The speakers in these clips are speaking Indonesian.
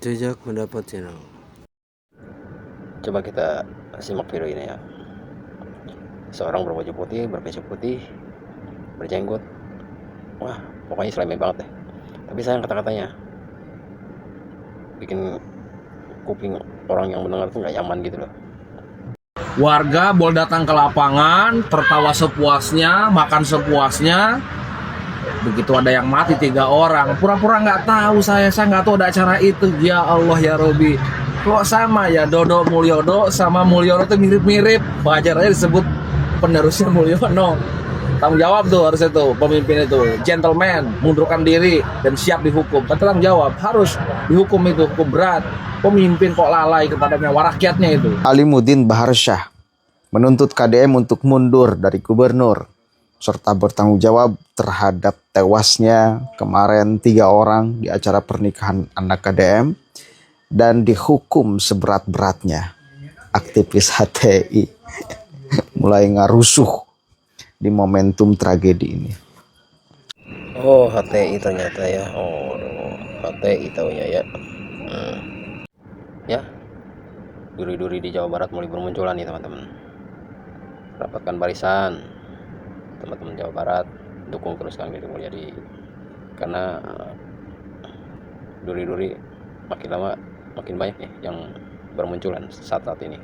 Jejak Pendapat Channel. Coba kita simak video ini ya. Seorang berbaju putih, berbaju putih, berjenggot. Wah, pokoknya islami banget deh. Tapi sayang kata-katanya bikin kuping orang yang mendengar tuh nggak nyaman gitu loh. Warga boleh datang ke lapangan, tertawa sepuasnya, makan sepuasnya. Begitu ada yang mati 3 orang, pura-pura nggak tahu saya nggak tahu ada acara itu. Ya Allah ya Robi, kok sama ya Dodo Mulyono sama Mulyono tuh mirip-mirip. Wajar aja disebut penerusnya Mulyono. Tanggung jawab tuh harus itu pemimpin itu, gentleman, mundurkan diri dan siap dihukum. Tapi tanggung jawab harus dihukum, itu hukum berat. Pemimpin kok lalai kepada nyawa rakyatnya itu. Alimuddin Baharsyah menuntut KDM untuk mundur dari gubernur serta bertanggung jawab terhadap tewasnya kemarin 3 orang di acara pernikahan anak KDM dan dihukum seberat-beratnya. Aktivis HTI mulai ngarusuh di momentum tragedi ini. Oh, HTI ternyata ya. Oh, HTI taunya ya. Ya, duri-duri di Jawa Barat mulai bermunculan nih teman-teman. Rapatkan barisan, teman-teman Jawa Barat, dukung terus Kang Deddy Mulyadi, karena duri-duri makin lama makin banyak nih yang bermunculan saat ini.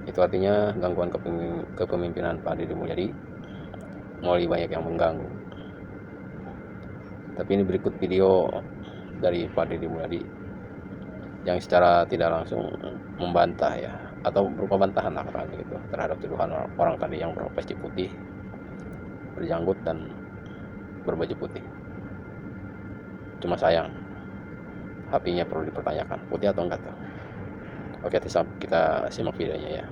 Itu artinya gangguan kepemimpinan Pak Deddy Mulyadi mulai banyak yang mengganggu. Tapi ini berikut video dari Pak Deddy Mulyadi yang secara tidak langsung membantah ya, atau berupa bantahan lah gitu terhadap tuduhan orang tadi yang berpeci putih, berjanggut dan berbaju putih. Cuma sayang HP-nya perlu dipertanyakan, putih atau enggak tuh. Oke, kita simak videonya ya.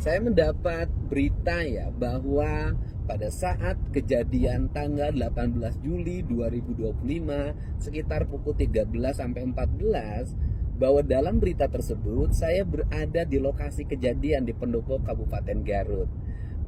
Saya mendapat berita ya bahwa pada saat kejadian tanggal 18 Juli 2025 sekitar pukul 13 sampai 14, bahwa dalam berita tersebut saya berada di lokasi kejadian di Pendopo Kabupaten Garut.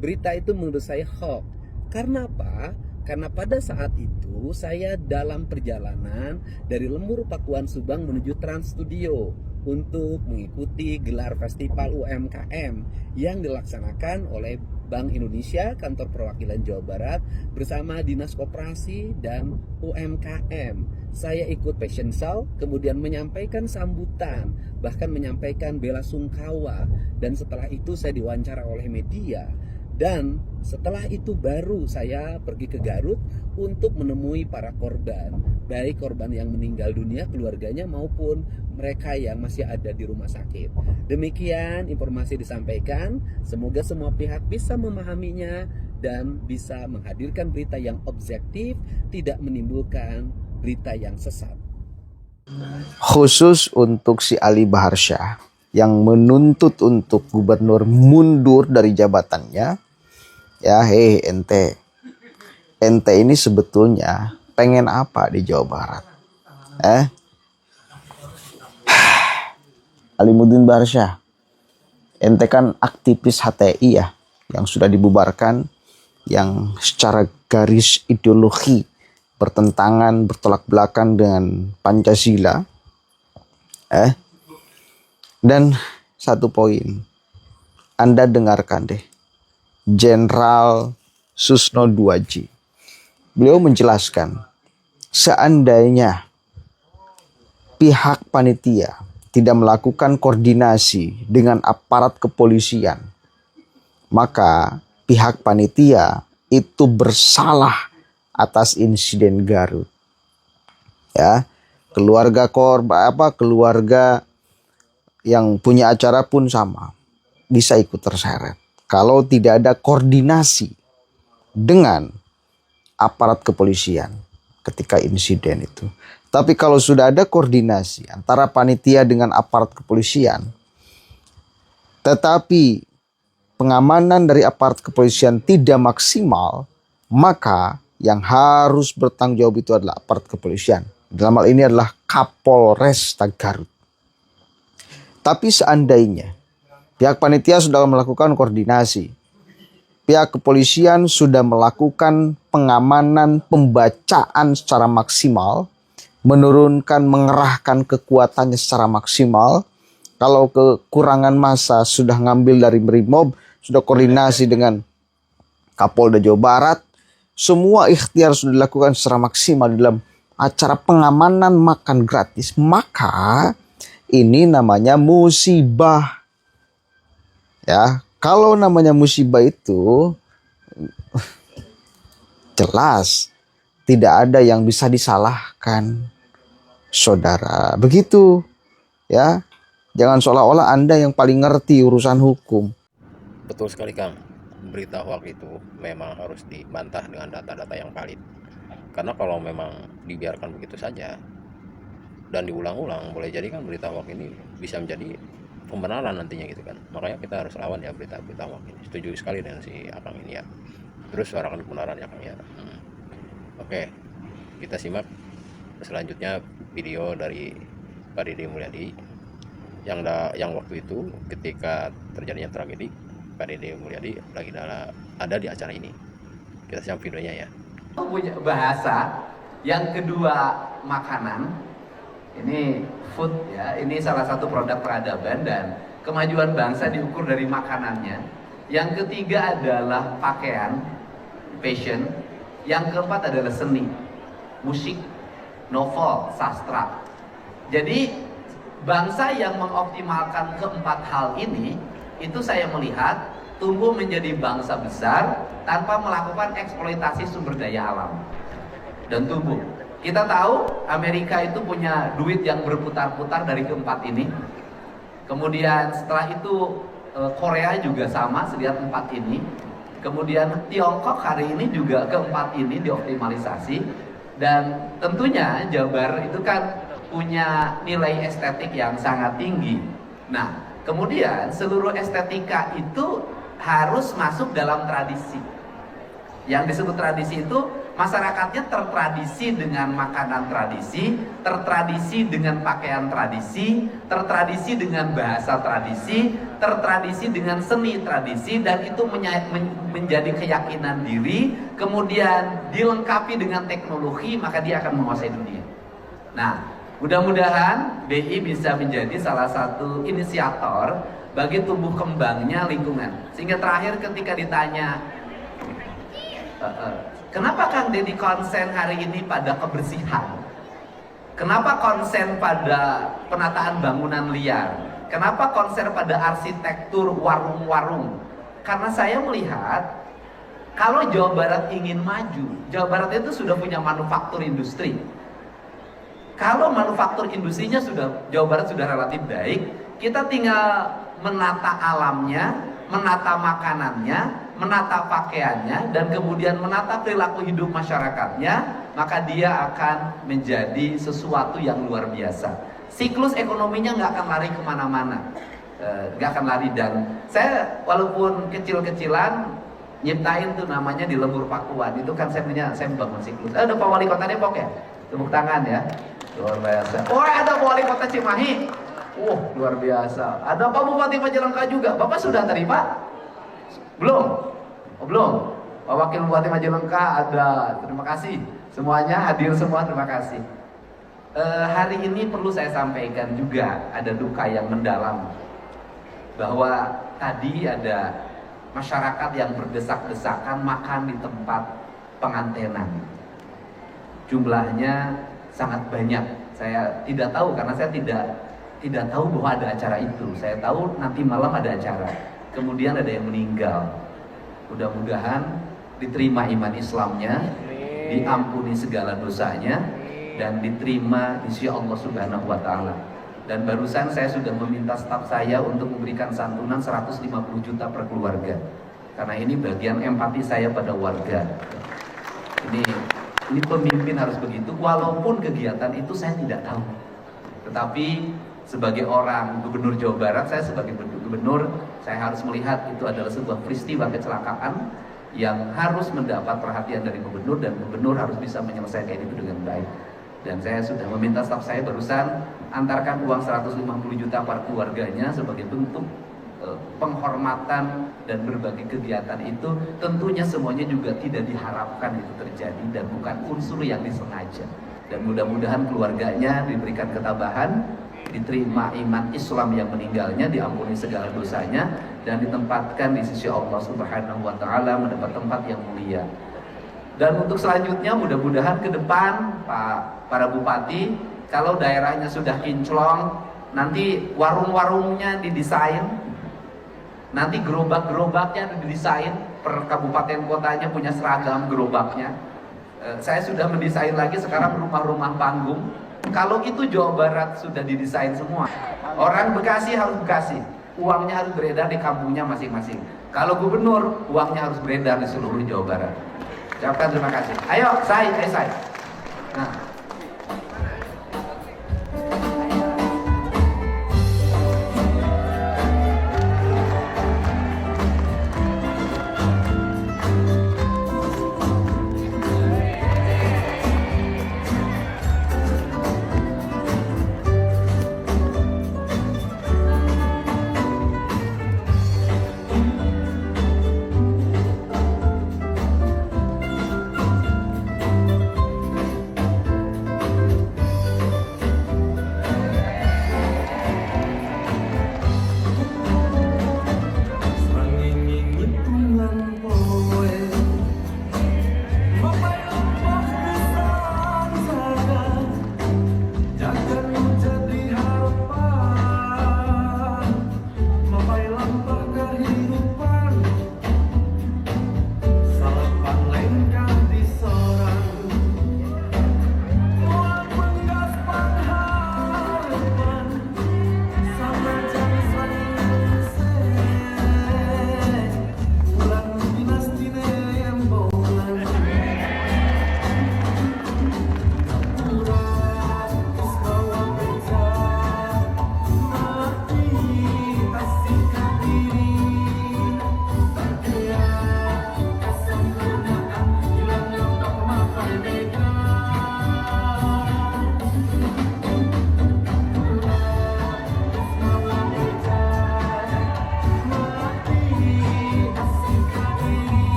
Berita itu menurut saya hoax. Karena apa? Karena pada saat itu saya dalam perjalanan dari Lembur Pakuan Subang menuju Trans Studio untuk mengikuti gelar festival UMKM yang dilaksanakan oleh Bank Indonesia, Kantor Perwakilan Jawa Barat bersama Dinas Koperasi dan UMKM. Saya ikut fashion show, kemudian menyampaikan sambutan, bahkan menyampaikan bela sungkawa, dan setelah itu saya diwawancara oleh media. Dan setelah itu baru saya pergi ke Garut untuk menemui para korban, baik korban yang meninggal dunia, keluarganya, maupun mereka yang masih ada di rumah sakit. Demikian informasi disampaikan, semoga semua pihak bisa memahaminya dan bisa menghadirkan berita yang objektif, tidak menimbulkan berita yang sesat. Khusus untuk si Ali Baharsyah yang menuntut untuk gubernur mundur dari jabatannya. Ya, ente ini sebetulnya pengen apa di Jawa Barat? Alimuddin Baharsyah, ente kan aktivis HTI ya, yang sudah dibubarkan, yang secara garis ideologi bertentangan, bertolak belakang dengan Pancasila. Dan satu poin, Anda dengarkan deh, Jenderal Susno Duaji. Beliau menjelaskan, seandainya pihak panitia tidak melakukan koordinasi dengan aparat kepolisian, maka pihak panitia itu bersalah atas insiden Garut. Ya, keluarga keluarga yang punya acara pun sama, bisa ikut terseret kalau tidak ada koordinasi dengan aparat kepolisian ketika insiden itu. Tapi kalau sudah ada koordinasi antara panitia dengan aparat kepolisian, tetapi pengamanan dari aparat kepolisian tidak maksimal, maka yang harus bertanggung jawab itu adalah aparat kepolisian. Dalam hal ini adalah Kapolres Garut. Tapi seandainya pihak panitia sudah melakukan koordinasi, pihak kepolisian sudah melakukan pengamanan, pembacaan secara maksimal, menurunkan, mengerahkan kekuatannya secara maksimal. Kalau kekurangan massa sudah ngambil dari Brimob, sudah koordinasi dengan Kapolda Jawa Barat, semua ikhtiar sudah dilakukan secara maksimal dalam acara pengamanan makan gratis, maka ini namanya musibah. Ya, kalau namanya musibah itu jelas tidak ada yang bisa disalahkan, saudara. Begitu, ya. Jangan seolah-olah Anda yang paling ngerti urusan hukum. Betul sekali Kang, berita hoax itu memang harus dibantah dengan data-data yang valid. Karena kalau memang dibiarkan begitu saja dan diulang-ulang, boleh jadi kan berita hoax ini bisa menjadi pembenaran nantinya gitu kan. Makanya kita harus lawan ya berita-berita hoax ini. Setuju sekali dengan si Akang ini ya. Terus suarakan kebenarannya Kang ya. Oke, kita simak selanjutnya video dari Pak Dede Mulyadi yang waktu itu ketika terjadinya tragedi, Pak Dede Mulyadi lagi ada di acara ini. Kita simak videonya ya. Punya bahasa, yang kedua makanan, ini food ya, ini salah satu produk peradaban dan kemajuan bangsa diukur dari makanannya. Yang ketiga adalah pakaian, fashion. Yang keempat adalah seni, musik, novel, sastra. Jadi bangsa yang mengoptimalkan keempat hal ini, itu saya melihat tumbuh menjadi bangsa besar tanpa melakukan eksploitasi sumber daya alam dan tumbuh. Kita tahu Amerika itu punya duit yang berputar-putar dari keempat ini. Kemudian setelah itu Korea juga sama, selihat empat ini. Kemudian Tiongkok hari ini juga keempat ini dioptimalisasi. Dan tentunya Jabar itu kan punya nilai estetik yang sangat tinggi. Nah, kemudian seluruh estetika itu harus masuk dalam tradisi. Yang disebut tradisi itu masyarakatnya tertradisi dengan makanan tradisi, tertradisi dengan pakaian tradisi, tertradisi dengan bahasa tradisi, tertradisi dengan seni tradisi, dan itu menjadi keyakinan diri, kemudian dilengkapi dengan teknologi, maka dia akan menguasai dunia. Nah, mudah-mudahan BI bisa menjadi salah satu inisiator bagi tumbuh kembangnya lingkungan. Sehingga terakhir ketika ditanya, kenapa Kang Deddy konsen hari ini pada kebersihan? Kenapa konsen pada penataan bangunan liar? Kenapa konsen pada arsitektur warung-warung? Karena saya melihat kalau Jawa Barat ingin maju, Jawa Barat itu sudah punya manufaktur industri. Kalau manufaktur industrinya Jawa Barat sudah relatif baik, kita tinggal menata alamnya, menata makanannya, menata pakaiannya, dan kemudian menata perilaku hidup masyarakatnya, maka dia akan menjadi sesuatu yang luar biasa. Siklus ekonominya nggak akan lari kemana-mana, nggak akan lari. Dan saya walaupun kecil-kecilan nyiptain tuh namanya di Lembur Pakuan, itu kan saya membangun siklus. Ada Pak Wali Kota Depok ya, tepuk tangan ya. Luar biasa. Oh, ada Wali Kota Cimahi. Luar biasa. Ada Pak Bupati Majalengka juga. Bapak sudah terima? Belum? Belum. Pak Wakil Bupati Majalengka ada. Terima kasih. Semuanya hadir semua, terima kasih. Hari ini perlu saya sampaikan juga ada duka yang mendalam. Bahwa tadi ada masyarakat yang berdesak-desakan makan di tempat pengantenan. Jumlahnya sangat banyak. Saya tidak tahu karena saya tidak tahu bahwa ada acara itu. Saya tahu nanti malam ada acara. Kemudian ada yang meninggal. Mudah-mudahan diterima iman Islamnya, diampuni segala dosanya, dan diterima di sisi Allah Subhanahu wa Ta'ala. Dan barusan saya sudah meminta staf saya untuk memberikan santunan 150 juta per keluarga. Karena ini bagian empati saya pada warga. Ini pemimpin harus begitu, walaupun kegiatan itu saya tidak tahu. Tetapi sebagai orang gubernur Jawa Barat, saya sebagai gubernur, saya harus melihat itu adalah sebuah peristiwa kecelakaan yang harus mendapat perhatian dari gubernur, dan gubernur harus bisa menyelesaikan itu dengan baik. Dan saya sudah meminta staf saya barusan antarkan uang 150 juta per keluarganya sebagai bentuk penghormatan dan berbagai kegiatan itu. Tentunya semuanya juga tidak diharapkan itu terjadi dan bukan unsur yang disengaja. Dan mudah-mudahan keluarganya diberikan ketabahan, diterima iman Islam yang meninggalnya, diampuni segala dosanya, dan ditempatkan di sisi Allah Subhanahu wa Ta'ala, mendapat tempat yang mulia. Dan untuk selanjutnya, mudah-mudahan ke depan para bupati, kalau daerahnya sudah kinclong, nanti warung-warungnya didesain, nanti gerobak-gerobaknya didesain, per kabupaten kotanya punya seragam gerobaknya. Saya sudah mendesain lagi sekarang rumah-rumah panggung. Kalau itu Jawa Barat sudah didesain semua. Orang Bekasi harus Bekasi, uangnya harus beredar di kampungnya masing-masing. Kalau gubernur, uangnya harus beredar di seluruh Jawa Barat. Ucapkan terima kasih. Ayo, saya. Nah.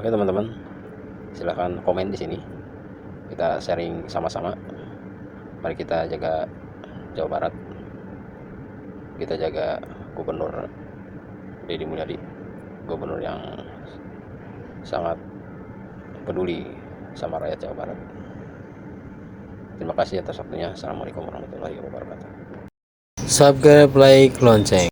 Oke teman-teman, silahkan komen di sini. Kita sharing sama-sama. Mari kita jaga Jawa Barat. Kita jaga Gubernur Deddy Mulyadi, gubernur yang sangat peduli sama rakyat Jawa Barat. Terima kasih atas waktunya. Assalamualaikum warahmatullahi wabarakatuh. Subscribe, like, lonceng.